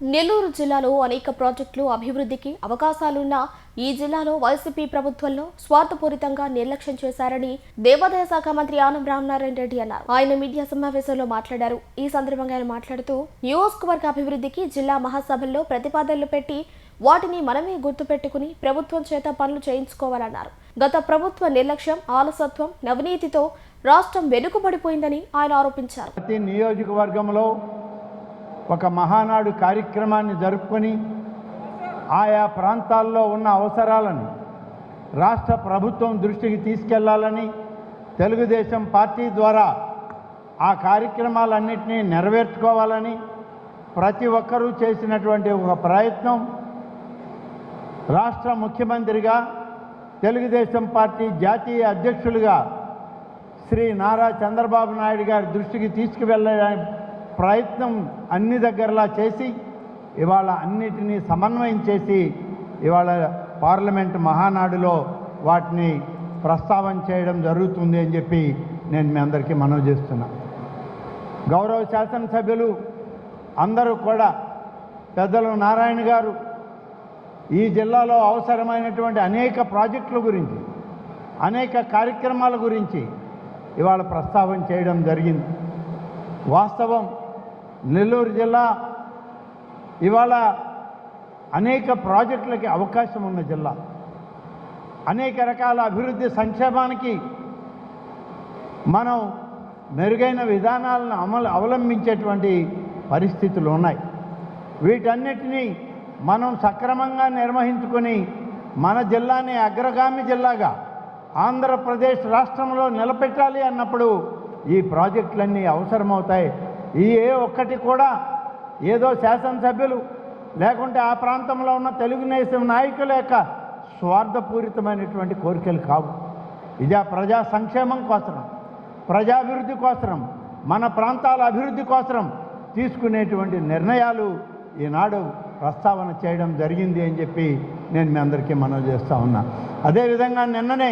నెల్లూరు జిల్లాలో అనేక ప్రాజెక్టులు అభివృద్ధికి అవకాశాలున్న ఈ జిల్లాలో వైసీపీ ప్రభుత్వంలో స్వార్థపూరితంగా నిర్లక్ష్యం చేశారని దేవాదాయ శాఖ మంత్రి ఆనం రామనారాయణ రెడ్డి అన్నారు. ఆయన మీడియా సమావేశంలో మాట్లాడారు. ఈ సందర్భంగా ఆయన మాట్లాడుతూ నియోజకవర్గ అభివృద్ధికి జిల్లా మహాసభల్లో ప్రతిపాదనలు పెట్టి వాటిని మనమే గుర్తుపెట్టుకుని ప్రభుత్వం చేత పనులు చేయించుకోవాలన్నారు. గత ప్రభుత్వ నిర్లక్ష్యం, ఆలసత్వం, అవినీతితో రాష్ట్రం వెనుకబడిపోయిందని ఆయన ఆరోపించారు. ప్రతి నియోజకవర్గంలో ఒక మహానాడు కార్యక్రమాన్ని జరుపుకొని ఆయా ప్రాంతాల్లో ఉన్న అవసరాలను రాష్ట్ర ప్రభుత్వం దృష్టికి తీసుకెళ్లాలని తెలుగుదేశం పార్టీ ద్వారా ఆ కార్యక్రమాలన్నింటినీ నెరవేర్చుకోవాలని ప్రతి ఒక్కరూ చేసినటువంటి ఒక ప్రయత్నం రాష్ట్ర ముఖ్యమంత్రిగా తెలుగుదేశం పార్టీ జాతీయ అధ్యక్షులుగా శ్రీ నారా చంద్రబాబు నాయుడు గారి దృష్టికి తీసుకువెళ్ళే ప్రయత్నం అన్ని దగ్గరలా చేసి ఇవాళ అన్నిటినీ సమన్వయం చేసి ఇవాళ పార్లమెంటు మహానాడులో వాటిని ప్రస్తావన చేయడం జరుగుతుంది అని చెప్పి నేను మీ అందరికీ మనవి చేస్తున్నా. గౌరవ శాసనసభ్యులు అందరూ కూడా పెద్దలు నారాయణ గారు ఈ జిల్లాలో అవసరమైనటువంటి అనేక ప్రాజెక్టుల గురించి, అనేక కార్యక్రమాల గురించి ఇవాళ ప్రస్తావన చేయడం జరిగింది. వాస్తవం, నెల్లూరు జిల్లా ఇవాళ అనేక ప్రాజెక్టులకి అవకాశం ఉన్న జిల్లా, అనేక రకాల అభివృద్ధి సంక్షేమానికి మనం మెరుగైన విధానాలను అవలంబించేటువంటి పరిస్థితులు ఉన్నాయి. వీటన్నిటినీ మనం సక్రమంగా నిర్వహించుకొని మన జిల్లాని అగ్రగామి జిల్లాగా ఆంధ్రప్రదేశ్ రాష్ట్రంలో నిలబెట్టాలి అన్నప్పుడు ఈ ప్రాజెక్టులన్నీ అవసరమవుతాయి. ఈ ఒక్కటి కూడా ఏదో శాసనసభ్యులు లేకుంటే ఆ ప్రాంతంలో ఉన్న తెలుగుదేశం నాయకుల యొక్క స్వార్థపూరితమైనటువంటి కోరికలు కావు. ఇది ప్రజా సంక్షేమం కోసం, ప్రజాభివృద్ధి కోసం, మన ప్రాంతాల అభివృద్ధి కోసం తీసుకునేటువంటి నిర్ణయాలు ఈనాడు ప్రస్తావన చేయడం జరిగింది అని చెప్పి నేను మీ అందరికీ మనవి చేస్తూ ఉన్నా. అదేవిధంగా నిన్ననే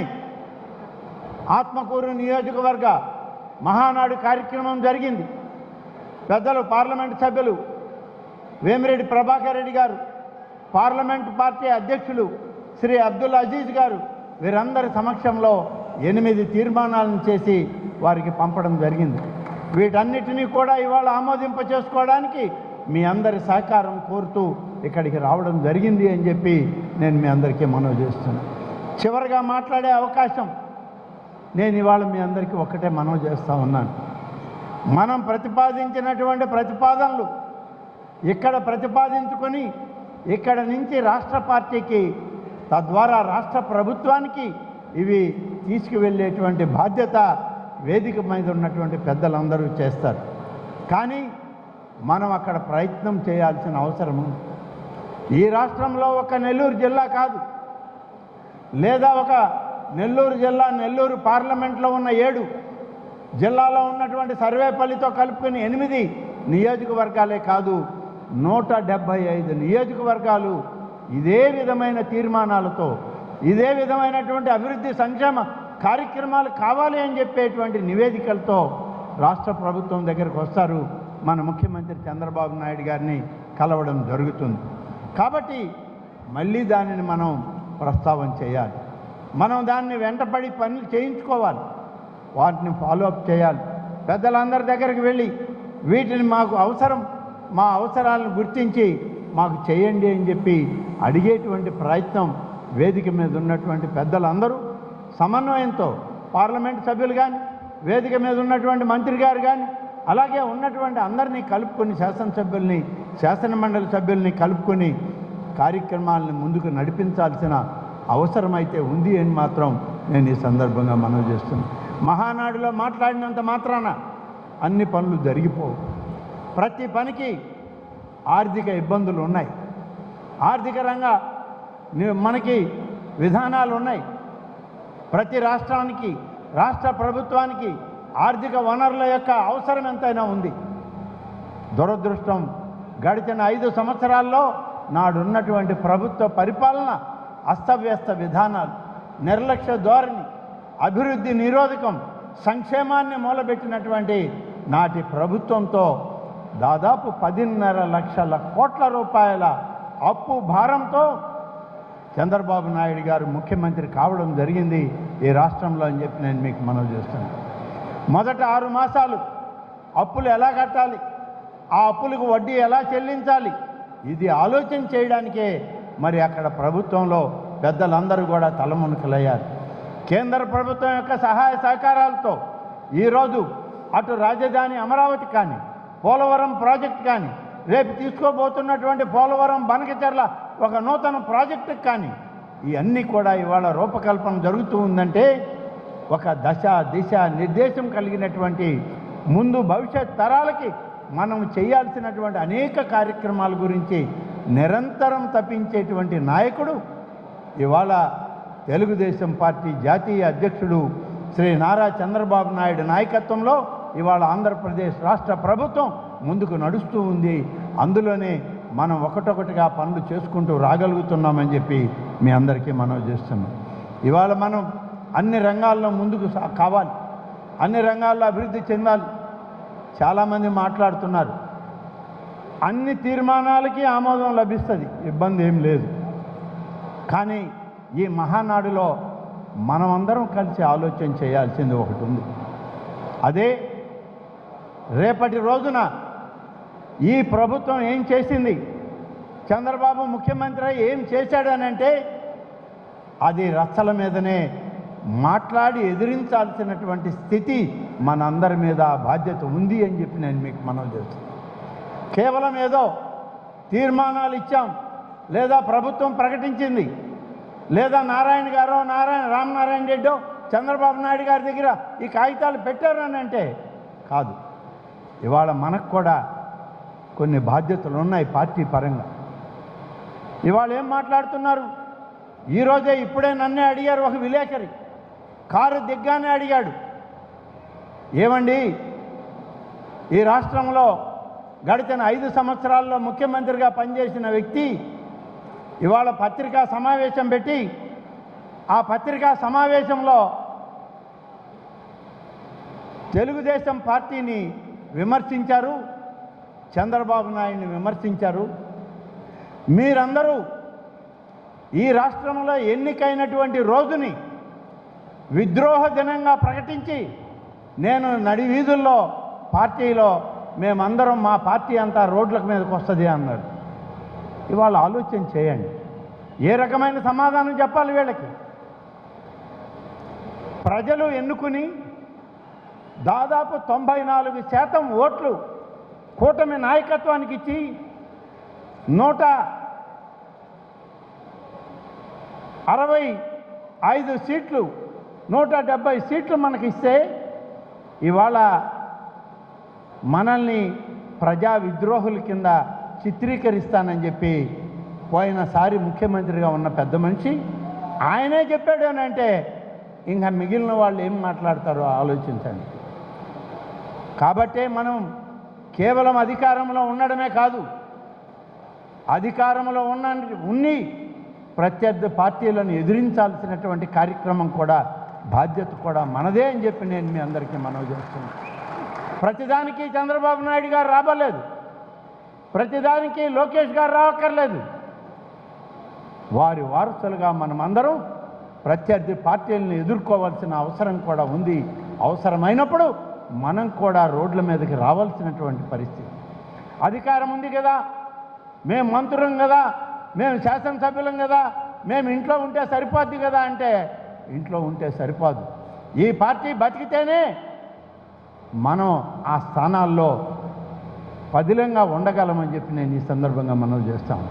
ఆత్మకూరు నియోజకవర్గ మహానాడు కార్యక్రమం జరిగింది. పెద్దలు పార్లమెంటు సభ్యులు వేమిరెడ్డి ప్రభాకర్ రెడ్డి గారు, పార్లమెంటు పార్టీ అధ్యక్షులు శ్రీ అబ్దుల్ అజీజ్ గారు, వీరందరి సమక్షంలో 8 తీర్మానాలను చేసి వారికి పంపడం జరిగింది. వీటన్నిటినీ కూడా ఇవాళ ఆమోదింప చేసుకోవడానికి మీ అందరి సహకారం కోరుతూ ఇక్కడికి రావడం జరిగింది అని చెప్పి నేను మీ అందరికీ మనవి చేస్తున్నాను. చివరిగా మాట్లాడే అవకాశం నేను ఇవాళ మీ అందరికీ ఒక్కటే మనవి చేస్తూ ఉన్నాను. మనం ప్రతిపాదించినటువంటి ప్రతిపాదనలు ఇక్కడ ప్రతిపాదించుకొని ఇక్కడ నుంచి రాష్ట్ర పార్టీకి, తద్వారా రాష్ట్ర ప్రభుత్వానికి ఇవి తీసుకువెళ్ళేటువంటి బాధ్యత వేదిక మీద ఉన్నటువంటి పెద్దలందరూ చేస్తారు. కానీ మనం అక్కడ ప్రయత్నం చేయాల్సిన అవసరం ఉంది. ఈ రాష్ట్రంలో ఒక నెల్లూరు జిల్లా కాదు, లేదా ఒక నెల్లూరు జిల్లా, నెల్లూరు పార్లమెంట్లో ఉన్న 7 జిల్లాలో ఉన్నటువంటి సర్వేపల్లితో కలుపుకొని 8 నియోజకవర్గాలే కాదు, 175 నియోజకవర్గాలు ఇదే విధమైన తీర్మానాలతో, ఇదే విధమైనటువంటి అభివృద్ధి సంక్షేమ కార్యక్రమాలు కావాలి అని చెప్పేటువంటి నివేదికలతో రాష్ట్ర ప్రభుత్వం దగ్గరకు వస్తారు. మన ముఖ్యమంత్రి చంద్రబాబు నాయుడు గారిని కలవడం జరుగుతుంది. కాబట్టి మళ్ళీ దానిని మనం ప్రస్తావన చేయాలి. మనం దాన్ని వెంటపడి పనులు చేయించుకోవాలి, వాటిని ఫాలోఅప్ చేయాలి. పెద్దలందరి దగ్గరికి వెళ్ళి వీటిని మాకు అవసరం, మా అవసరాలను గుర్తించి మాకు చేయండి అని చెప్పి అడిగేటువంటి ప్రయత్నం వేదిక మీద ఉన్నటువంటి పెద్దలందరూ సమన్వయంతో, పార్లమెంటు సభ్యులు కానీ, వేదిక మీద ఉన్నటువంటి మంత్రి గారు కానీ, అలాగే ఉన్నటువంటి అందరినీ కలుపుకొని, శాసనసభ్యుల్ని, శాసనమండలి సభ్యుల్ని కలుపుకొని కార్యక్రమాలను ముందుకు నడిపించాల్సిన అవసరమైతే ఉంది అని మాత్రం నేను ఈ సందర్భంగా మనవి చేస్తున్నాను. మహానాడులో మాట్లాడినంత మాత్రాన అన్ని పనులు జరిగిపోవు. ప్రతి పనికి ఆర్థిక ఇబ్బందులు ఉన్నాయి, ఆర్థిక రంగా మనకి విధానాలు ఉన్నాయి. ప్రతి రాష్ట్రానికి, రాష్ట్ర ప్రభుత్వానికి ఆర్థిక వనరుల యొక్క అవసరం ఎంతైనా ఉంది. దురదృష్టం, గడిచిన 5 సంవత్సరాల్లో నాడున్నటువంటి ప్రభుత్వ పరిపాలన అస్తవ్యస్త విధానాలు, నిర్లక్ష్య ధోరణి, అభివృద్ధి నిరోధకం, సంక్షేమాన్ని మూలబెట్టినటువంటి నాటి ప్రభుత్వంతో దాదాపు 10.5 లక్షల కోట్ల రూపాయల అప్పు భారంతో చంద్రబాబు నాయుడు గారు ముఖ్యమంత్రి కావడం జరిగింది ఈ రాష్ట్రంలో అని చెప్పి నేను మీకు మనవి చేస్తున్నాను. మొదట 6 మాసాలు అప్పులు ఎలా కట్టాలి, ఆ అప్పులకు వడ్డీ ఎలా చెల్లించాలి, ఇది ఆలోచన చేయడానికే మరి అక్కడ ప్రభుత్వంలో పెద్దలందరూ కూడా తలమునకలయ్యారు. కేంద్ర ప్రభుత్వం యొక్క సహాయ సహకారాలతో ఈరోజు అటు రాజధాని అమరావతి కానీ, పోలవరం ప్రాజెక్ట్ కానీ, రేపు తీసుకోబోతున్నటువంటి పోలవరం బనకచెర్ల ఒక నూతన ప్రాజెక్టుకు కానీ ఇవన్నీ కూడా ఇవాళ రూపకల్పన జరుగుతూ ఉందంటే ఒక దశ దిశ నిర్దేశం కలిగినటువంటి ముందు భవిష్యత్ తరాలకి మనం చేయాల్సినటువంటి అనేక కార్యక్రమాల గురించి నిరంతరం తప్పించేటువంటి నాయకుడు ఇవాళ తెలుగుదేశం పార్టీ జాతీయ అధ్యక్షుడు శ్రీ నారా చంద్రబాబు నాయుడు నాయకత్వంలో ఇవాళ ఆంధ్రప్రదేశ్ రాష్ట్ర ప్రభుత్వం ముందుకు నడుస్తూ ఉంది. అందులోనే మనం ఒకటొకటిగా పనులు చేసుకుంటూ రాగలుగుతున్నామని చెప్పి మీ అందరికీ మనవి చేస్తున్నాం. ఇవాళ మనం అన్ని రంగాల్లో ముందుకు కావాలి, అన్ని రంగాల్లో అభివృద్ధి చెందాలి. చాలామంది మాట్లాడుతున్నారు, అన్ని తీర్మానాలకి ఆమోదం లభిస్తుంది, ఇబ్బంది ఏం లేదు. కానీ ఈ మహానాడులో మనమందరం కలిసి ఆలోచన చేయాల్సింది ఒకటి ఉంది. అదే రేపటి రోజున ఈ ప్రభుత్వం ఏం చేసింది, చంద్రబాబు ముఖ్యమంత్రి ఏం చేశాడనంటే అది రచ్చల మీదనే మాట్లాడి ఎదిరించాల్సినటువంటి స్థితి మనందరి మీద బాధ్యత ఉంది అని చెప్పి నేను మీకు మనవి చేస్తున్నాను. కేవలం ఏదో తీర్మానాలు ఇచ్చాం, లేదా ప్రభుత్వం ప్రకటించింది, లేదా నారాయణ గారో రామనారాయణ రెడ్డో చంద్రబాబు నాయుడు గారి దగ్గర ఈ కాగితాలు పెట్టారని అంటే కాదు. ఇవాళ మనకు కూడా కొన్ని బాధ్యతలు ఉన్నాయి పార్టీ పరంగా. ఇవాళ ఏం మాట్లాడుతున్నారు, ఈరోజే ఇప్పుడే నన్నే అడిగారు ఒక విలేకరి, కారు దిగ్గానే అడిగాడు, ఏమండి ఈ రాష్ట్రంలో గడిచిన 5 సంవత్సరాల్లో ముఖ్యమంత్రిగా పనిచేసిన వ్యక్తి ఇవాళ పత్రికా సమావేశం పెట్టి ఆ పత్రికా సమావేశంలో తెలుగుదేశం పార్టీని విమర్శించారు, చంద్రబాబు నాయుడిని విమర్శించారు. మీరందరూ ఈ రాష్ట్రంలో ఎన్నికైనటువంటి రోజుని విద్రోహ దినంగా ప్రకటించి నేను నడి వీధుల్లో పార్టీలో మేమందరం మా పార్టీ అంతా రోడ్ల మీదకి వస్తుంది అన్నాడు. ఇవాళ ఆలోచన చేయండి, ఏ రకమైన సమాధానం చెప్పాలి వీళ్ళకి? ప్రజలు ఎన్నుకుని దాదాపు 94% ఓట్లు కూటమి నాయకత్వానికి ఇచ్చి 165 సీట్లు 170 సీట్లు మనకిస్తే ఇవాళ మనల్ని ప్రజా విద్రోహుల కింద చిత్రీకరిస్తానని చెప్పి పోయినసారి ముఖ్యమంత్రిగా ఉన్న పెద్ద మనిషి ఆయనే చెప్పాడు అని అంటే ఇంకా మిగిలిన వాళ్ళు ఏం మాట్లాడతారో ఆలోచించండి. కాబట్టే మనం కేవలం అధికారంలో ఉండడమే కాదు, అధికారంలో ఉన్ని ప్రత్యర్థి పార్టీలను ఎదిరించాల్సినటువంటి కార్యక్రమం కూడా బాధ్యత కూడా మనదే అని చెప్పి నేను మీ అందరికీ మనవి చేస్తున్నాను. ప్రతిదానికి చంద్రబాబు నాయుడు గారు రాబలేదు, ప్రతిదానికి లోకేష్ గారు రావక్కర్లేదు. వారి వారసులుగా మనమందరం ప్రత్యర్థి పార్టీలను ఎదుర్కోవాల్సిన అవసరం కూడా ఉంది. అవసరమైనప్పుడు మనం కూడా రోడ్ల మీదకి రావాల్సినటువంటి పరిస్థితి. అధికారం ఉంది కదా, మేము మంత్రులం కదా, మేము శాసనసభ్యులం కదా, మేము ఇంట్లో ఉంటే సరిపోద్ది కదా అంటే ఇంట్లో ఉంటే సరిపోదు. ఈ పార్టీ బతికితేనే మనం ఆ స్థానాల్లో పదిలంగా ఉండగలమని చెప్పి నేను ఈ సందర్భంగా మనవి చేస్తాను.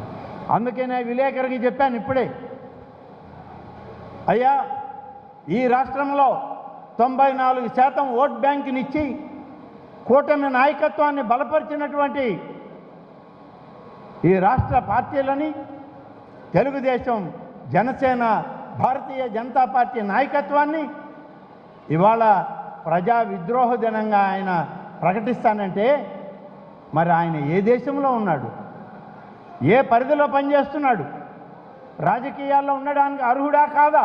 అందుకే నేను విలేకరికి చెప్పాను ఇప్పుడే, అయ్యా ఈ రాష్ట్రంలో 94% ఓట్ బ్యాంకునిచ్చి కూటమి నాయకత్వాన్ని బలపరిచినటువంటి ఈ రాష్ట్ర పార్టీలని తెలుగుదేశం, జనసేన, భారతీయ జనతా పార్టీ నాయకత్వాన్ని ఇవాళ ప్రజా విద్రోహ దినంగా ఆయన ప్రకటిస్తానంటే మరి ఆయన ఏ దేశంలో ఉన్నాడు, ఏ పరిధిలో పనిచేస్తున్నాడు, రాజకీయాల్లో ఉండడానికి అర్హుడా కాదా?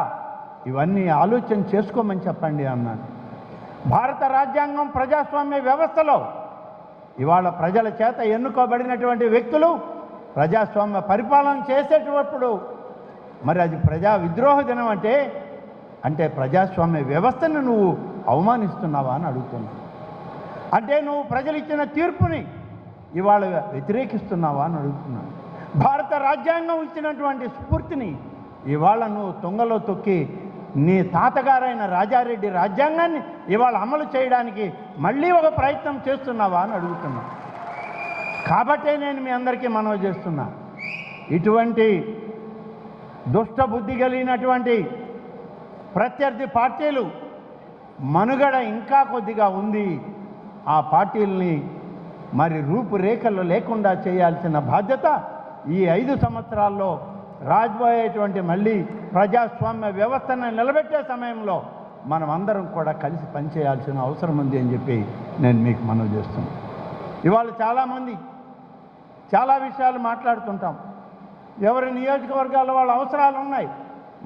ఇవన్నీ ఆలోచన చేసుకోమని చెప్పండి అన్నాను. భారత రాజ్యాంగం ప్రజాస్వామ్య వ్యవస్థలో ఇవాళ ప్రజల చేత ఎన్నుకోబడినటువంటి వ్యక్తులు ప్రజాస్వామ్య పరిపాలన చేసేటప్పుడు మరి అది ప్రజా విద్రోహ దినం అంటే ప్రజాస్వామ్య వ్యవస్థను నువ్వు అవమానిస్తున్నావా అని అడుగుతున్నావు. అంటే నువ్వు ప్రజలు ఇచ్చిన తీర్పుని ఇవాళ వ్యతిరేకిస్తున్నావా అని అడుగుతున్నావు. భారత రాజ్యాంగం ఇచ్చినటువంటి స్ఫూర్తిని ఇవాళ నువ్వు తుంగలో తొక్కి నీ తాతగారైన రాజారెడ్డి రాజ్యాంగాన్ని ఇవాళ అమలు చేయడానికి మళ్ళీ ఒక ప్రయత్నం చేస్తున్నావా అని అడుగుతున్నా. కాబట్టే నేను మీ అందరికీ మనవి చేస్తున్నా, ఇటువంటి దుష్ట బుద్ధి కలిగినటువంటి ప్రత్యర్థి పార్టీలు మనుగడ ఇంకా కొద్దిగా ఉంది. ఆ పార్టీల్ని మరి రూపురేఖలు లేకుండా చేయాల్సిన బాధ్యత ఈ 5 సంవత్సరాల్లో రాబోయేటువంటి మళ్ళీ ప్రజాస్వామ్య వ్యవస్థను నిలబెట్టే సమయంలో మనం అందరం కూడా కలిసి పనిచేయాల్సిన అవసరం ఉంది అని చెప్పి నేను మీకు మనవి చేస్తున్నాను. ఇవాళ చాలామంది చాలా విషయాలు మాట్లాడుతుంటాం. ఎవరి నియోజకవర్గాల వాళ్ళ అవసరాలు ఉన్నాయి,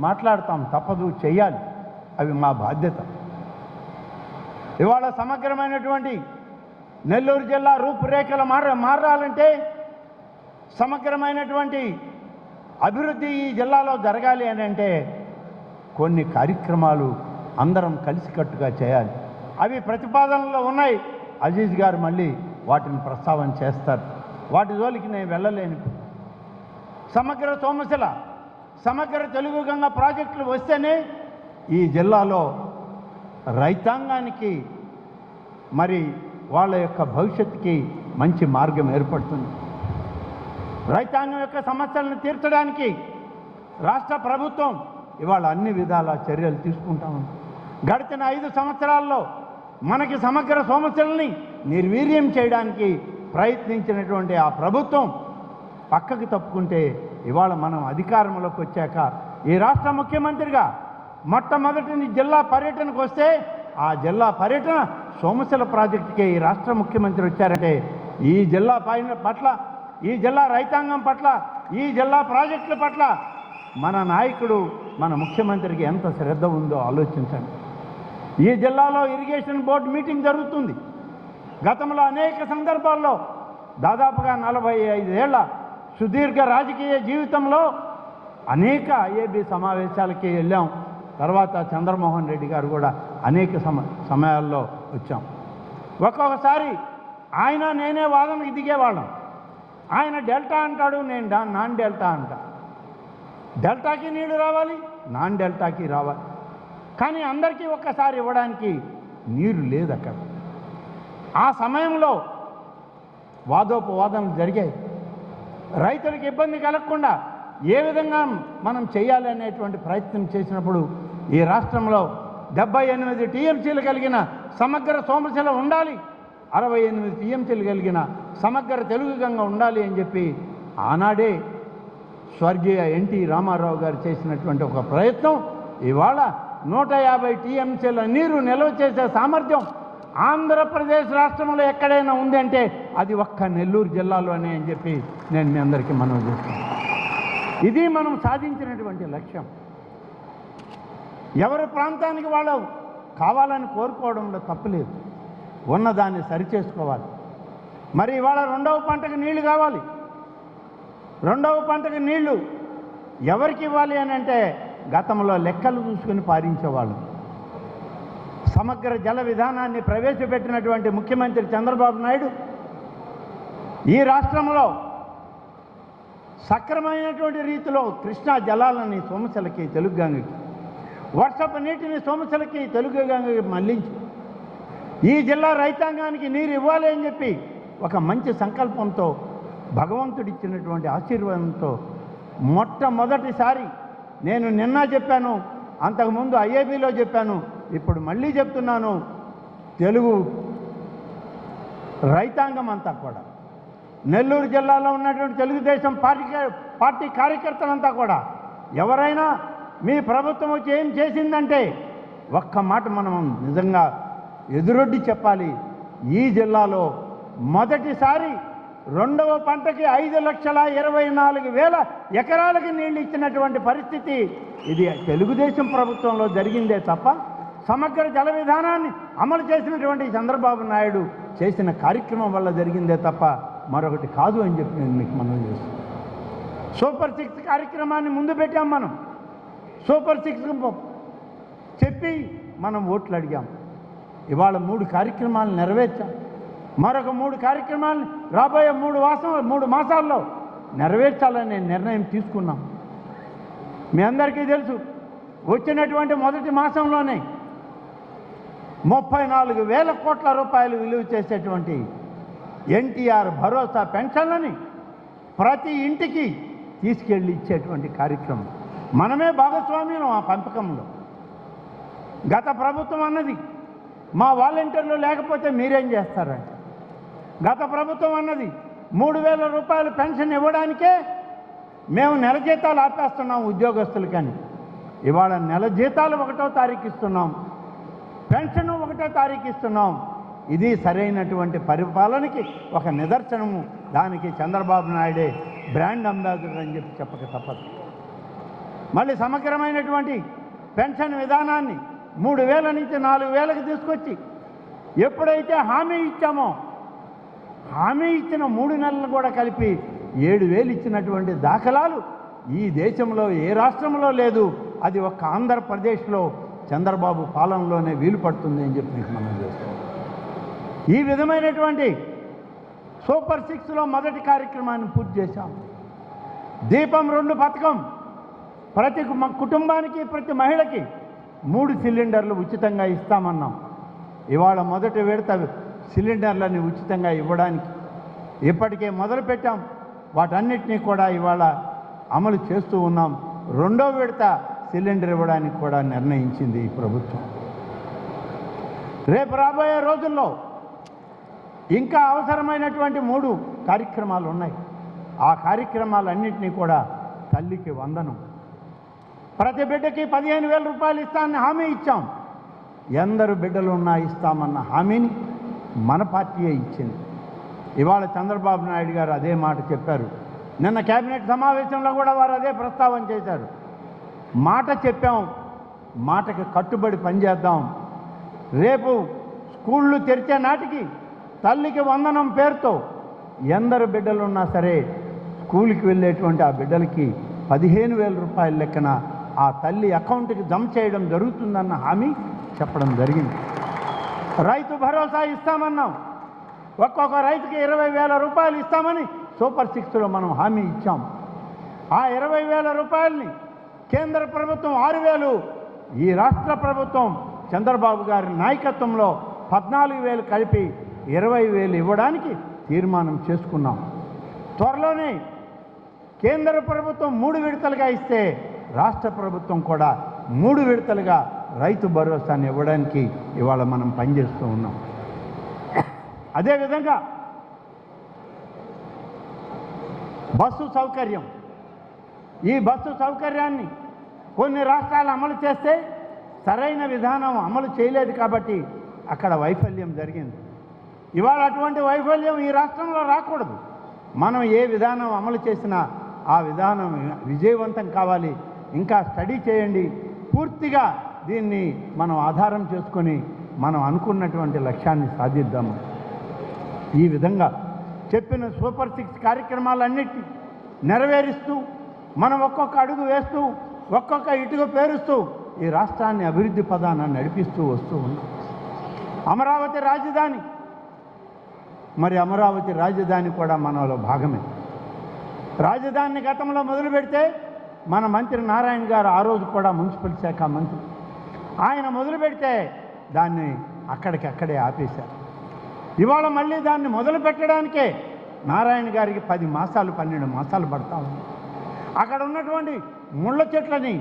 మాట్లాడతాం, తప్పదు, చెయ్యాలి, అవి మా బాధ్యత. ఇవాళ సమగ్రమైనటువంటి నెల్లూరు జిల్లా రూపురేఖలు మారాలంటే, సమగ్రమైనటువంటి అభివృద్ధి ఈ జిల్లాలో జరగాలి అని అంటే కొన్ని కార్యక్రమాలు అందరం కలిసికట్టుగా చేయాలి. అవి ప్రతిపాదనలో ఉన్నాయి. అజీజ్ గారు మళ్ళీ వాటిని ప్రస్తావన చేస్తారు. వాటి జోలికి నేను వెళ్ళలేను. సమగ్ర సోమశిల, సమగ్ర తెలుగు గంగ ప్రాజెక్టులు వస్తేనే ఈ జిల్లాలో రైతాంగానికి మరి వాళ్ళ యొక్క భవిష్యత్తుకి మంచి మార్గం ఏర్పడుతుంది. రైతాంగం యొక్క సమస్యలను తీర్చడానికి రాష్ట్ర ప్రభుత్వం ఇవాళ అన్ని విధాల చర్యలు తీసుకుంటాము. గడిచిన 5 సంవత్సరాల్లో మనకి సమగ్ర సమస్యలని నిర్వీర్యం చేయడానికి ప్రయత్నించినటువంటి ఆ ప్రభుత్వం పక్కకు తప్పుకుంటే ఇవాళ మనం అధికారంలోకి వచ్చాక ఈ రాష్ట్ర ముఖ్యమంత్రిగా మొట్టమొదటి జిల్లా పర్యటనకు వస్తే ఆ జిల్లా పర్యటన సోమశిల ప్రాజెక్టుకే ఈ రాష్ట్ర ముఖ్యమంత్రి వచ్చారంటే ఈ జిల్లా పట్ల, ఈ జిల్లా రైతాంగం పట్ల, ఈ జిల్లా ప్రాజెక్టుల పట్ల మన నాయకుడు, మన ముఖ్యమంత్రికి ఎంత శ్రద్ధ ఉందో ఆలోచించండి. ఈ జిల్లాలో ఇరిగేషన్ బోర్డు మీటింగ్ జరుగుతుంది. గతంలో అనేక సందర్భాల్లో దాదాపుగా 45 ఏళ్ల సుదీర్ఘ రాజకీయ జీవితంలో అనేక ఐఏబీ సమావేశాలకి వెళ్ళాం. తర్వాత చంద్రమోహన్ రెడ్డి గారు కూడా అనేక సమయాల్లో వచ్చాం. ఒక్కొక్కసారి ఆయన నేనే వాదనకి దిగేవాళ్ళం. ఆయన డెల్టా అంటాడు, నేను నాన్ డెల్టా అంటా. డెల్టాకి నీళ్లు రావాలి, నాన్ డెల్టాకి రావాలి. కానీ అందరికీ ఒక్కసారి ఇవ్వడానికి నీరు లేదు అక్కడ. ఆ సమయంలో వాదోపవాదనలు జరిగాయి. రైతులకు ఇబ్బంది కలగకుండా ఏ విధంగా మనం చేయాలి అనేటువంటి ప్రయత్నం చేసినప్పుడు ఈ రాష్ట్రంలో 78 టీఎంసీలు కలిగిన సమగ్ర సోమశిల ఉండాలి, 68 టీఎంసీలు కలిగిన సమగ్ర తెలుగు గంగ ఉండాలి అని చెప్పి ఆనాడే స్వర్గీయ ఎన్టీ రామారావు గారు చేసినటువంటి ఒక ప్రయత్నం ఇవాళ 150 టీఎంసీల నీరు నిల్వ చేసే సామర్థ్యం ఆంధ్రప్రదేశ్ రాష్ట్రంలో ఎక్కడైనా ఉంది అంటే అది ఒక్క నెల్లూరు జిల్లాలోనే అని చెప్పి నేను మీ అందరికీ మనవి చేస్తున్నాను. ఇది మనం సాధించినటువంటి లక్ష్యం. ఎవరి ప్రాంతానికి వాళ్ళు కావాలని కోరుకోవడంలో తప్పులేదు, ఉన్నదాన్ని సరిచేసుకోవాలి. మరి ఇవాళ 2వ పంటకు నీళ్లు కావాలి. 2వ పంటకు నీళ్లు ఎవరికి ఇవ్వాలి అని అంటే గతంలో లెక్కలు చూసుకుని పారించేవాళ్ళు. సమగ్ర జల విధానాన్ని ప్రవేశపెట్టినటువంటి ముఖ్యమంత్రి చంద్రబాబు నాయుడు ఈ రాష్ట్రంలో సక్రమైనటువంటి రీతిలో కృష్ణా జలాలని సోమశిలకి, తెలుగు గంగకి, వర్షపు నీటిని సోమశిలకి, తెలుగు గంగకి మళ్లించి ఈ జిల్లా రైతాంగానికి నీరు ఇవ్వాలి అని చెప్పి ఒక మంచి సంకల్పంతో భగవంతుడిచ్చినటువంటి ఆశీర్వాదంతో మొట్టమొదటిసారి నేను నిన్న చెప్పాను, అంతకుముందు ఐఏబీలో చెప్పాను, ఇప్పుడు మళ్ళీ చెప్తున్నాను, తెలుగు రైతాంగం అంతా కూడా, నెల్లూరు జిల్లాలో ఉన్నటువంటి తెలుగుదేశం పార్టీ కార్యకర్తలంతా కూడా ఎవరైనా మీ ప్రభుత్వం వచ్చి ఏం చేసిందంటే ఒక్క మాట మనం నిజంగా ఎదురొడ్డి చెప్పాలి. ఈ జిల్లాలో మొదటిసారి 2వ పంటకి 5,24,000 ఎకరాలకి నీళ్లు ఇచ్చినటువంటి పరిస్థితి ఇది తెలుగుదేశం ప్రభుత్వంలో జరిగిందే తప్ప సమగ్ర జల విధానాన్ని అమలు చేసినటువంటి చంద్రబాబు నాయుడు చేసిన కార్యక్రమం వల్ల జరిగిందే తప్ప మరొకటి కాదు అని చెప్పి నేను మీకు మనవి చేస్తున్నాను. సూపర్ 6 కార్యక్రమాన్ని ముందు పెట్టాం. మనం సూపర్ 6 చెప్పి మనం ఓట్లు అడిగాం. ఇవాళ 3 కార్యక్రమాలు నెరవేర్చాం. మరొక 3 కార్యక్రమాలు రాబోయే 3 మాసాల్లో నెరవేర్చాలనే నిర్ణయం తీసుకున్నాం. మీ అందరికీ తెలుసు, వచ్చినటువంటి మొదటి మాసంలోనే 34,000 కోట్ల రూపాయలు విలువ చేసేటువంటి ఎన్టీఆర్ భరోసా పెన్షన్లని ప్రతి ఇంటికి తీసుకెళ్ళి ఇచ్చేటువంటి కార్యక్రమం మనమే భాగస్వామ్యం ఆ పంపకంలో. గత ప్రభుత్వం అన్నది మా వాలంటీర్లు లేకపోతే మీరేం చేస్తారంటే, గత ప్రభుత్వం అన్నది 3,000 రూపాయలు పెన్షన్ ఇవ్వడానికే మేము నెల జీతాలు ఆపేస్తున్నాం ఉద్యోగస్తులకని. ఇవాళ నెల జీతాలు 1వ తారీఖు ఇస్తున్నాం, పెన్షన్ 1వ తారీఖు ఇస్తున్నాం. ఇది సరైనటువంటి పరిపాలనకి ఒక నిదర్శనము. దానికి చంద్రబాబు నాయుడే బ్రాండ్ అంబాసిడర్ అని చెప్పక తప్పదు. మళ్ళీ సమగ్రమైనటువంటి పెన్షన్ విధానాన్ని 3,000 నుంచి 4,000కి తీసుకొచ్చి ఎప్పుడైతే హామీ ఇచ్చామో, హామీ ఇచ్చిన 3 నెలలు కూడా కలిపి 7,000 ఇచ్చినటువంటి దాఖలాలు ఈ దేశంలో ఏ రాష్ట్రంలో లేదు. అది ఒక్క ఆంధ్రప్రదేశ్లో చంద్రబాబు పాలనలోనే వీలు పడుతుంది అని చెప్పి మీకు మనం చేస్తాం. ఈ విధమైనటువంటి సూపర్ 6లో మొదటి కార్యక్రమాన్ని పూర్తి చేశాం. దీపం 2 పథకం ప్రతి కుటుంబానికి, ప్రతి మహిళకి 3 సిలిండర్లు ఉచితంగా ఇస్తామన్నాం. ఇవాళ మొదటి విడత సిలిండర్లని ఉచితంగా ఇవ్వడానికి ఇప్పటికే మొదలుపెట్టాం. వాటన్నిటినీ కూడా ఇవాళ అమలు చేస్తూ ఉన్నాం. 2వ విడత సిలిండర్ ఇవ్వడానికి కూడా నిర్ణయించింది ఈ ప్రభుత్వం. రేపు రాబోయే రోజుల్లో ఇంకా అవసరమైనటువంటి 3 కార్యక్రమాలు ఉన్నాయి. ఆ కార్యక్రమాలన్నింటినీ కూడా తల్లికి వందనం, ప్రతి బిడ్డకి 15,000 రూపాయలు ఇస్తామని హామీ ఇచ్చాం. ఎందరు బిడ్డలు ఉన్నా ఇస్తామన్న హామీని మన పార్టీయే ఇచ్చింది. ఇవాళ చంద్రబాబు నాయుడు గారు అదే మాట చెప్పారు. నిన్న కేబినెట్ సమావేశంలో కూడా వారు అదే ప్రస్తావన చేశారు. మాట చెప్పాం, మాటకి కట్టుబడి పనిచేద్దాం. రేపు స్కూళ్ళు తెరిచే నాటికి తల్లికి వందనం పేరుతో ఎందరు బిడ్డలున్నా సరే స్కూల్కి వెళ్ళేటువంటి ఆ బిడ్డలకి 15,000 రూపాయల లెక్కన ఆ తల్లి అకౌంట్కి జమ చేయడం జరుగుతుందన్న హామీ చెప్పడం జరిగింది. రైతు భరోసా ఇస్తామన్నాం. ఒక్కొక్క రైతుకి 20,000 రూపాయలు ఇస్తామని సూపర్ 6లో మనం హామీ ఇచ్చాం. ఆ 20,000 రూపాయలని కేంద్ర ప్రభుత్వం 6,000, ఈ రాష్ట్ర ప్రభుత్వం చంద్రబాబు గారి నాయకత్వంలో 14,000 కలిపి 20,000 ఇవ్వడానికి తీర్మానం చేసుకున్నాం. త్వరలోనే కేంద్ర ప్రభుత్వం 3 విడతలుగా ఇస్తే రాష్ట్ర ప్రభుత్వం కూడా 3 విడతలుగా రైతు భరోసాని ఇవ్వడానికి ఇవాళ మనం పనిచేస్తూ ఉన్నాం. అదేవిధంగా బస్సు సౌకర్యం, ఈ బస్సు సౌకర్యాన్ని కొన్ని రాష్ట్రాలు అమలు చేస్తే సరైన విధానం అమలు చేయలేదు కాబట్టి అక్కడ వైఫల్యం జరిగింది. ఇవాళ అటువంటి వైఫల్యం ఈ రాష్ట్రంలో రాకూడదు. మనం ఏ విధానం అమలు చేసినా ఆ విధానం విజయవంతం కావాలి. ఇంకా స్టడీ చేయండి. పూర్తిగా దీన్ని మనం ఆధారం చేసుకొని మనం అనుకున్నటువంటి లక్ష్యాన్ని సాధిద్దాము. ఈ విధంగా చెప్పిన సూపర్ 6 కార్యక్రమాలన్నిటినీ నెరవేరుస్తూ మనం ఒక్కొక్క అడుగు వేస్తూ ఒక్కొక్క ఇటుక పేరుస్తూ ఈ రాష్ట్రాన్ని అభివృద్ధి పదాన నడిపిస్తూ వస్తూ ఉన్నాం. అమరావతి రాజధాని, మరి అమరావతి రాజధాని కూడా మనలో భాగమే. రాజధానిని గతంలో మొదలు పెడితే మన మంత్రి నారాయణ గారు ఆ రోజు కూడా మున్సిపల్ శాఖ మంత్రి, ఆయన మొదలు పెడితే దాన్ని అక్కడికక్కడే ఆపేశారు. ఇవాళ మళ్ళీ దాన్ని మొదలు పెట్టడానికే నారాయణ గారికి 10 మాసాలు 12 మాసాలు పడతా ఉంది. అక్కడ ఉన్నటువంటి ముళ్ళ చెట్లని,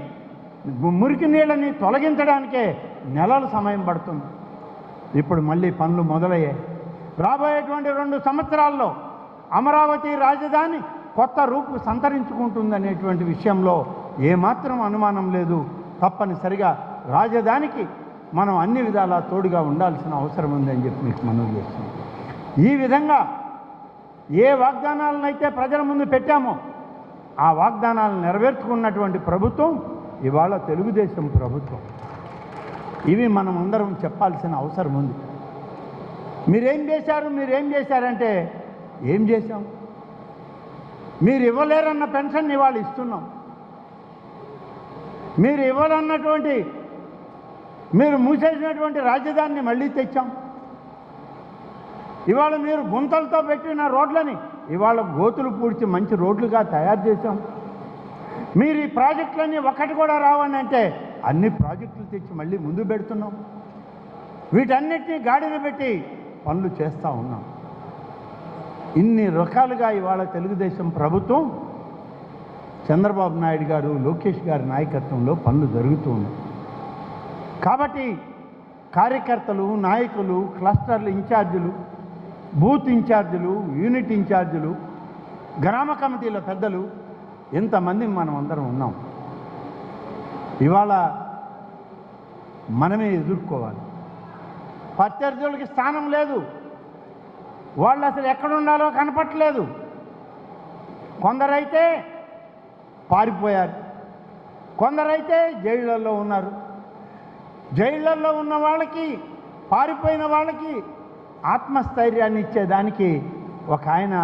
మురికి నీళ్ళని తొలగించడానికే నెలలు సమయం పడుతుంది. ఇప్పుడు మళ్ళీ పనులు మొదలయ్యాయి. రాబోయేటువంటి 2 సంవత్సరాల్లో అమరావతి రాజధాని కొత్త రూపు సంతరించుకుంటుందనేటువంటి విషయంలో ఏమాత్రం అనుమానం లేదు. తప్పనిసరిగా రాజధానికి మనం అన్ని విధాలా తోడుగా ఉండాల్సిన అవసరం ఉందని చెప్పి మీకు మనవి చేస్తున్నాం. ఈ విధంగా ఏ వాగ్దానాలనైతే ప్రజల ముందు పెట్టామో ఆ వాగ్దానాలను నెరవేర్చుకున్నటువంటి ప్రభుత్వం ఇవాళ తెలుగుదేశం ప్రభుత్వం. ఇవి మనం అందరం చెప్పాల్సిన అవసరం ఉంది. మీరేం చేశారంటే ఏం చేశాం? మీరు ఇవ్వలేరన్న పెన్షన్ ఇవాళ ఇస్తున్నాం. మీరు ఇవ్వాలన్నటువంటి మీరు మూసేసినటువంటి రాజధానిని మళ్ళీ తెచ్చాం. ఇవాళ మీరు గుంతలతో పెట్టిన రోడ్లని ఇవాళ గోతులు పూడ్చి మంచి రోడ్లుగా తయారు చేశాం. మీరు ఈ ప్రాజెక్టులన్నీ ఒకటి కూడా రావని అంటే అన్ని ప్రాజెక్టులు తెచ్చి మళ్ళీ ముందు పెడుతున్నాం. వీటన్నిటినీ గాడిన పెట్టి పనులు చేస్తూ ఉన్నాం. ఇన్ని రకాలుగా ఇవాళ తెలుగుదేశం ప్రభుత్వం చంద్రబాబు నాయుడు గారు, లోకేష్ గారి నాయకత్వంలో పనులు జరుగుతూ ఉన్నాయి. కాబట్టి కార్యకర్తలు, నాయకులు, క్లస్టర్లు ఇన్ఛార్జీలు, బూత్ ఇన్ఛార్జీలు, యూనిట్ ఇన్ఛార్జీలు, గ్రామ కమిటీల పెద్దలు ఎంతమంది మనం అందరం ఉన్నాం. ఇవాళ మనమే ఎదుర్కోవాలి. ప్రత్యర్థులకి స్థానం లేదు. వాళ్ళు అసలు ఎక్కడుండాలో కనపట్లేదు. కొందరైతే పారిపోయారు, కొందరైతే జైళ్ళల్లో ఉన్నారు. జైళ్ళల్లో ఉన్న వాళ్ళకి, పారిపోయిన వాళ్ళకి ఆత్మస్థైర్యాన్ని ఇచ్చేదానికి ఒక ఆయన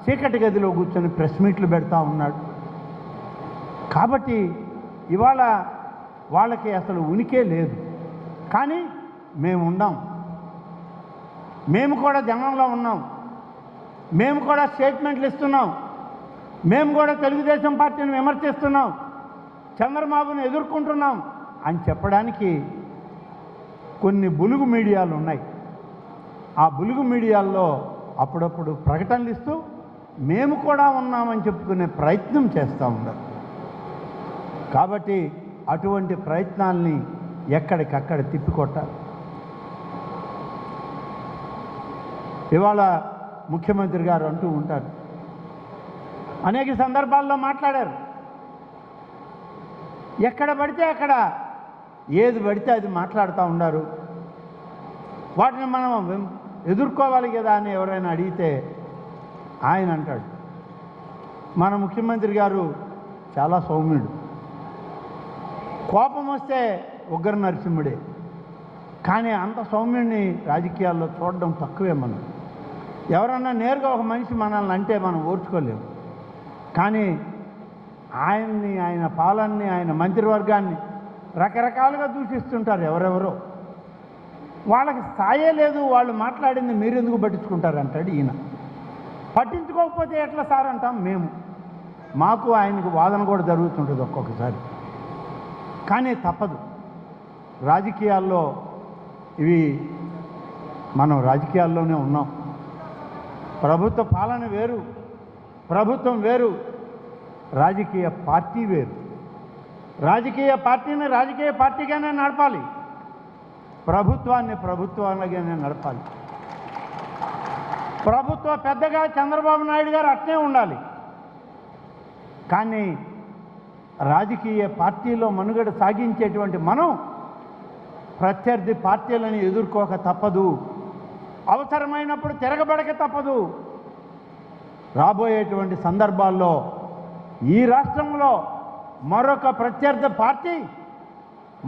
చీకటి గదిలో కూర్చొని ప్రెస్ మీట్లు పెడతా ఉన్నాడు. కాబట్టి ఇవాళ వాళ్ళకి అసలు ఉనికే లేదు. కానీ మేము ఉన్నాం. మేము కూడా జనంలో ఉన్నాం. మేము కూడా స్టేట్మెంట్లు ఇస్తున్నాం. మేము కూడా తెలుగుదేశం పార్టీని విమర్శిస్తున్నాం, చంద్రబాబును ఎదుర్కొంటున్నాం అని చెప్పడానికి కొన్ని బులుగు మీడియాలు ఉన్నాయి. ఆ బులుగు మీడియాల్లో అప్పుడప్పుడు ప్రకటనలు ఇస్తూ మేము కూడా ఉన్నామని చెప్పుకునే ప్రయత్నం చేస్తూ ఉన్నారు. కాబట్టి అటువంటి ప్రయత్నాల్ని ఎక్కడికక్కడ తిప్పికొట్టాలి. ఇవాళ ముఖ్యమంత్రి గారు అంటూ ఉంటారు, అనేక సందర్భాల్లో మాట్లాడారు, ఎక్కడ పడితే అక్కడ ఏది పడితే అది మాట్లాడుతూ ఉన్నారు. వాటిని మనం ఎదుర్కోవాలి కదా అని ఎవరైనా అడిగితే ఆయన అంటాడు, మన ముఖ్యమంత్రి గారు చాలా సౌమ్యుడు, కోపం వస్తే ఉగ్ర నరసింహుడే. కానీ అంత సౌమ్యుడిని రాజకీయాల్లో చూడడం తక్కువే. మనం ఎవరన్నా నేరుగా ఒక మనిషి మనల్ని అంటే మనం ఓర్చుకోలేము. కానీ ఆయన్ని, ఆయన పాలనని, ఆయన మంత్రివర్గాన్ని రకరకాలుగా దూషిస్తుంటారు ఎవరెవరో. వాళ్ళకి స్థాయే లేదు, వాళ్ళు మాట్లాడింది మీరెందుకు పట్టించుకుంటారు అంటాడు ఈయన. పట్టించుకోకపోతే ఎట్లా సార్ అంటాం మేము. మాకు ఆయనకు వాదన కూడా జరుగుతుంటుంది ఒక్కొక్కసారి. కానీ తప్పదు. రాజకీయాల్లో ఇవి మనం రాజకీయాల్లోనే ఉన్నాం. ప్రభుత్వ పాలన వేరు, ప్రభుత్వం వేరు, రాజకీయ పార్టీ వేరు. రాజకీయ పార్టీని రాజకీయ పార్టీగానే నడపాలి, ప్రభుత్వాన్ని ప్రభుత్వాలుగానే నడపాలి. ప్రభుత్వ పెద్దగా చంద్రబాబు నాయుడు గారు అట్నే ఉండాలి. కానీ రాజకీయ పార్టీలో మనుగడ సాగించేటువంటి మనం ప్రత్యర్థి పార్టీలను ఎదుర్కోక తప్పదు, అవసరమైనప్పుడు తిరగబడక తప్పదు. రాబోయేటువంటి సందర్భాల్లో ఈ రాష్ట్రంలో మరొక ప్రత్యర్థి పార్టీ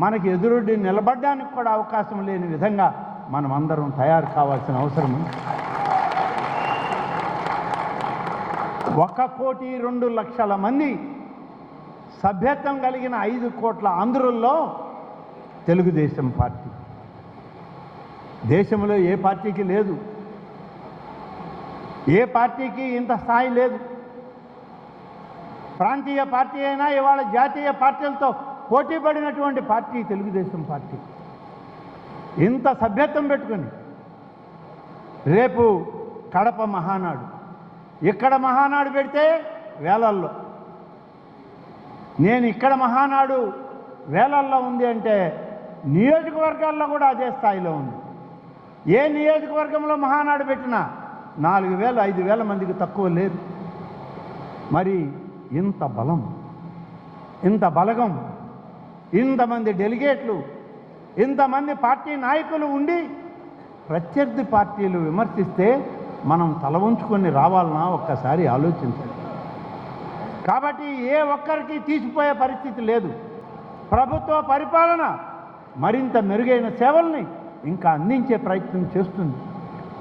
మనకి ఎదురుడి నిలబడడానికి కూడా అవకాశం లేని విధంగా మనం అందరం తయారు కావాల్సిన అవసరం ఉంది. 1,02,00,000 మంది సభ్యత్వం కలిగిన 5 కోట్ల ఆంధ్రుల్లో తెలుగుదేశం పార్టీ. దేశంలో ఏ పార్టీకి లేదు, ఏ పార్టీకి ఇంత స్థాయి లేదు. ప్రాంతీయ పార్టీ అయినా ఇవాళ జాతీయ పార్టీలతో పోటీ పడినటువంటి పార్టీ తెలుగుదేశం పార్టీ. ఇంత సభ్యత్వం పెట్టుకుని రేపు కడప మహానాడు, ఇక్కడ మహానాడు పెడితే వేలల్లో, నేను ఇక్కడ మహానాడు వేలల్లో ఉంది అంటే నియోజకవర్గాల్లో కూడా అదే స్థాయిలో ఉంది. ఏ నియోజకవర్గంలో మహానాడు పెట్టినా 4,000, 5,000 మందికి తక్కువ లేదు. మరి ఇంత బలం, ఇంత బలగం, ఇంతమంది డెలిగేట్లు, ఇంతమంది పార్టీ నాయకులు ఉండి ప్రత్యర్థి పార్టీలు విమర్శిస్తే మనం తల వంచుకొని రావాలన్నా ఒక్కసారి ఆలోచించండి. కాబట్టి ఏ ఒక్కరికి తీసిపోయే పరిస్థితి లేదు. ప్రభుత్వ పరిపాలన మరింత మెరుగైన సేవల్ని ఇంకా అందించే ప్రయత్నం చేస్తుంది.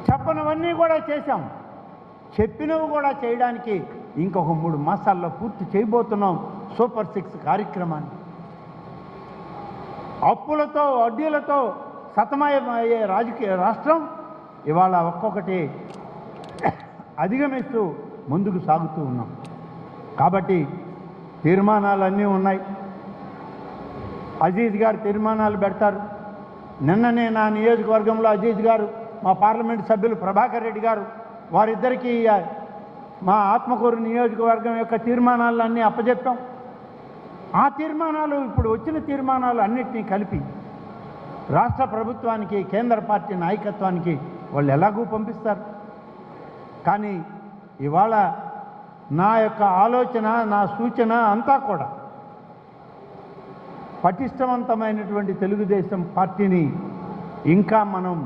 చెప్పనవన్నీ కూడా చేశాం, చెప్పినవి కూడా చేయడానికి ఇంకొక 3 మాసాల్లో పూర్తి చేయబోతున్నాం సూపర్ 6 కార్యక్రమాన్ని. అప్పులతో వడ్డీలతో సతమయమయ్యే రాష్ట్రం ఇవాళ ఒక్కొక్కటి అధిగమిస్తూ ముందుకు సాగుతూ ఉన్నాం. కాబట్టి తీర్మానాలన్నీ ఉన్నాయి. అజీజ్ గారు తీర్మానాలు పెడతారు. నిన్ననే నా నియోజకవర్గంలో అజీజ్ గారు, మా పార్లమెంట్ సభ్యులు ప్రభాకర్ రెడ్డి గారు, వారిద్దరికీ మా ఆత్మకూరు నియోజకవర్గం యొక్క తీర్మానాలన్నీ అప్పచెప్పాం. ఆ తీర్మానాలు ఇప్పుడు వచ్చిన తీర్మానాలు అన్నిటినీ కలిపి రాష్ట్ర ప్రభుత్వానికి, కేంద్ర పార్టీ నాయకత్వానికి వాళ్ళు ఎలాగూ పంపిస్తారు. కానీ ఇవాళ నా యొక్క ఆలోచన, నా సూచన అంతా కూడా పటిష్టవంతమైనటువంటి తెలుగుదేశం పార్టీని ఇంకా మనం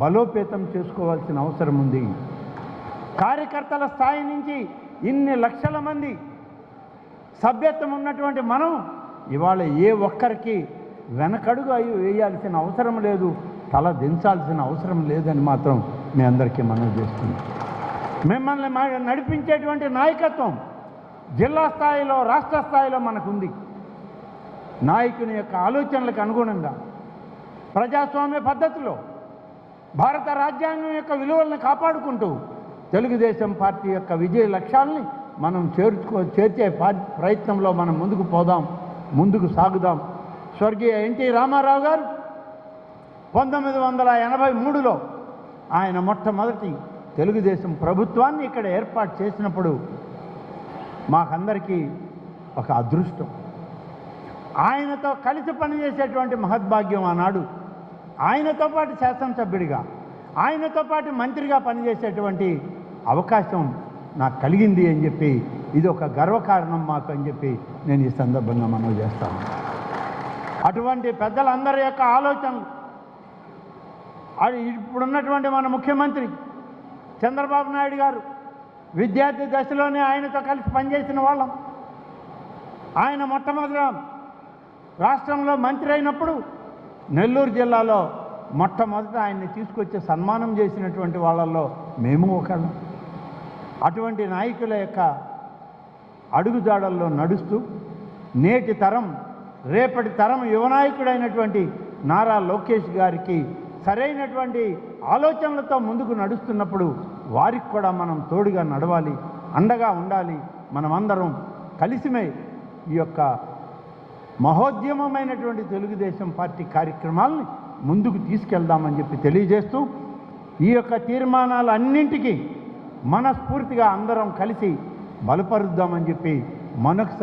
బలోపేతం చేసుకోవాల్సిన అవసరం ఉంది. కార్యకర్తల స్థాయి నుంచి ఇన్ని లక్షల మంది సభ్యత్వం ఉన్నటువంటి మనం ఇవాళ ఏ ఒక్కరికి వెనకడుగు వేయాల్సిన అవసరం లేదు, తల దించాల్సిన అవసరం లేదని మాత్రం మీ అందరికీ మనవి చేస్తుంది. మిమ్మల్ని నడిపించేటువంటి నాయకత్వం జిల్లా స్థాయిలో, రాష్ట్ర స్థాయిలో మనకుంది. నాయకుని యొక్క ఆలోచనలకు అనుగుణంగా ప్రజాస్వామ్య పద్ధతిలో భారత రాజ్యాంగం యొక్క విలువలను కాపాడుకుంటూ తెలుగుదేశం పార్టీ యొక్క విజయ లక్ష్యాలని మనం చేర్చే ప్రయత్నంలో మనం ముందుకు పోదాం, ముందుకు సాగుదాం. స్వర్గీయ ఎన్టీ రామారావు గారు 1983లో ఆయన మొట్టమొదటి తెలుగుదేశం ప్రభుత్వాన్ని ఇక్కడ ఏర్పాటు చేసినప్పుడు మాకందరికీ ఒక అదృష్టం. ఆయనతో కలిసి పనిచేసేటువంటి మహద్భాగ్యం ఆనాడు, ఆయనతో పాటు శాసనసభ్యుడిగా, ఆయనతో పాటు మంత్రిగా పనిచేసేటువంటి అవకాశం నాకు కలిగింది అని చెప్పి, ఇది ఒక గర్వకారణం మాకు అని చెప్పి నేను ఈ సందర్భంగా మనవి చేస్తాను. అటువంటి పెద్దలందరి యొక్క ఆలోచనలు, అది ఇప్పుడున్నటువంటి మన ముఖ్యమంత్రి చంద్రబాబు నాయుడు గారు విద్యార్థి దశలోనే ఆయనతో కలిసి పనిచేసిన వాళ్ళం. ఆయన మొట్టమొదట రాష్ట్రంలో మంత్రి అయినప్పుడు నెల్లూరు జిల్లాలో మొట్టమొదట ఆయన్ని తీసుకొచ్చి సన్మానం చేసినటువంటి వాళ్ళల్లో మేము ఒకళ్ళం. అటువంటి నాయకుల యొక్క అడుగుజాడల్లో నడుస్తూ నేటి తరం, రేపటి తరం యువనాయకుడైనటువంటి నారా లోకేష్ గారికి సరైనటువంటి ఆలోచనలతో ముందుకు నడుస్తున్నప్పుడు వారికి కూడా మనం తోడుగా నడవాలి, అండగా ఉండాలి. మనమందరం కలిసిమే ఈ యొక్క మహోద్యమమైనటువంటి తెలుగుదేశం పార్టీ కార్యక్రమాలని ముందుకు తీసుకెళ్దామని చెప్పి తెలియజేస్తూ, ఈ యొక్క తీర్మానాలన్నింటికీ మనస్ఫూర్తిగా అందరం కలిసి బలపరుద్దామని చెప్పి మనొకసారి